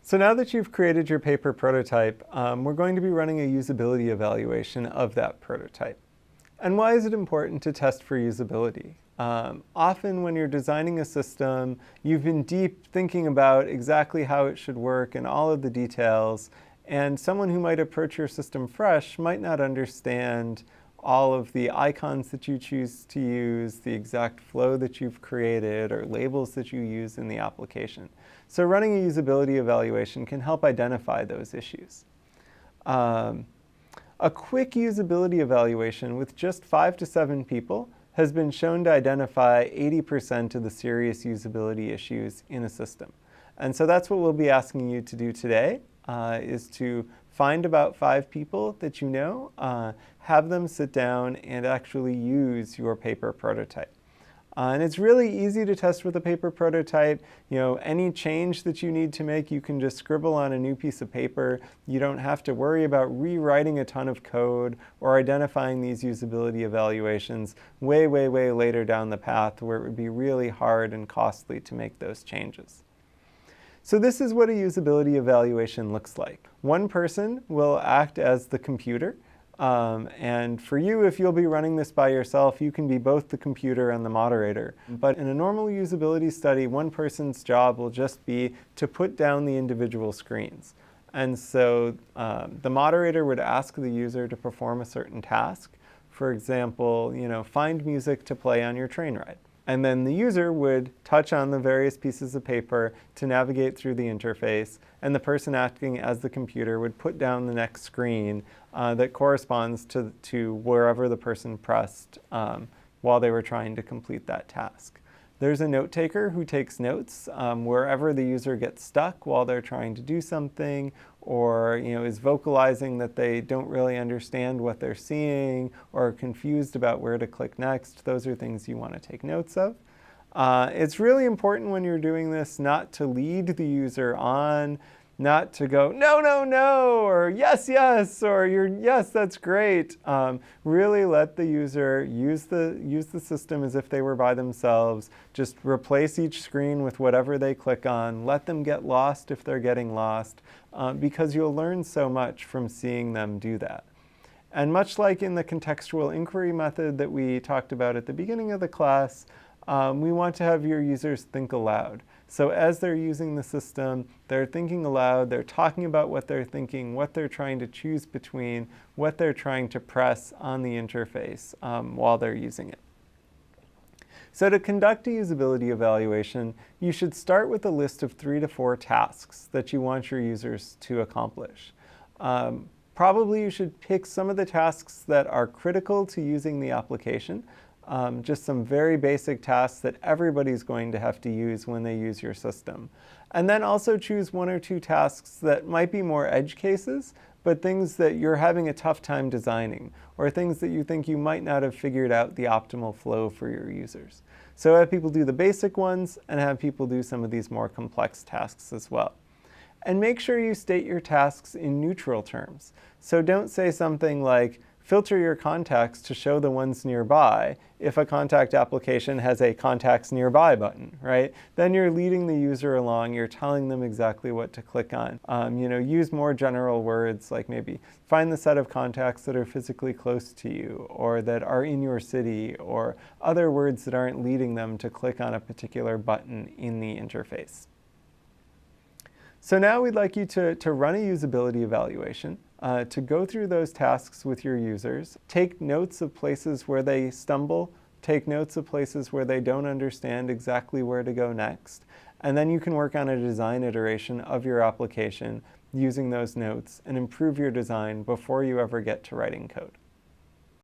So now that you've created your paper prototype, we're going to be running a usability evaluation of that prototype. And why is it important to test for usability? Often when you're designing a system, you've been deep thinking about exactly how it should work and all of the details, and someone who might approach your system fresh might not understand all of the icons that you choose to use, the exact flow that you've created, or labels that you use in the application. So running a usability evaluation can help identify those issues. A quick usability evaluation with just 5 to 7 people has been shown to identify 80% of the serious usability issues in a system. And so that's what we'll be asking you to do today, is to find about 5 people that you know, have them sit down and actually use your paper prototype. And it's really easy to test with a paper prototype. Any change that you need to make, you can just scribble on a new piece of paper. You don't have to worry about rewriting a ton of code or identifying these usability evaluations way, way, way later down the path where it would be really hard and costly to make those changes. So this is what a usability evaluation looks like. One person will act as the computer. And for you, if you'll be running this by yourself, you can be both the computer and the moderator. But in a normal usability study, one person's job will just be to put down the individual screens. And so the moderator would ask the user to perform a certain task. For example, find music to play on your train ride. And then the user would touch on the various pieces of paper to navigate through the interface, and the person acting as the computer would put down the next screen that corresponds to wherever the person pressed while they were trying to complete that task. There's a note taker who takes notes wherever the user gets stuck while they're trying to do something, or is vocalizing that they don't really understand what they're seeing or are confused about where to click next. Those are things you want to take notes of. It's really important when you're doing this not to lead the user on, not to go, no, no, no, or yes, yes, or yes, that's great. Really let the user use the system as if they were by themselves. Just replace each screen with whatever they click on. Let them get lost if they're getting lost, because you'll learn so much from seeing them do that. And much like in the contextual inquiry method that we talked about at the beginning of the class, we want to have your users think aloud. So as they're using the system, they're thinking aloud, they're talking about what they're thinking, what they're trying to choose between, what they're trying to press on the interface while they're using it. So to conduct a usability evaluation, you should start with a list of 3 to 4 tasks that you want your users to accomplish. Probably you should pick some of the tasks that are critical to using the application. Just some very basic tasks that everybody's going to have to use when they use your system. And then also choose 1 or 2 tasks that might be more edge cases, but things that you're having a tough time designing, or things that you think you might not have figured out the optimal flow for your users. So have people do the basic ones, and have people do some of these more complex tasks as well. And make sure you state your tasks in neutral terms. So don't say something like, filter your contacts to show the ones nearby if a contact application has a contacts nearby button, right? Then you're leading the user along, you're telling them exactly what to click on. Use more general words like maybe find the set of contacts that are physically close to you or that are in your city, or other words that aren't leading them to click on a particular button in the interface. So now we'd like you to run a usability evaluation, to go through those tasks with your users, take notes of places where they stumble, take notes of places where they don't understand exactly where to go next, and then you can work on a design iteration of your application using those notes and improve your design before you ever get to writing code.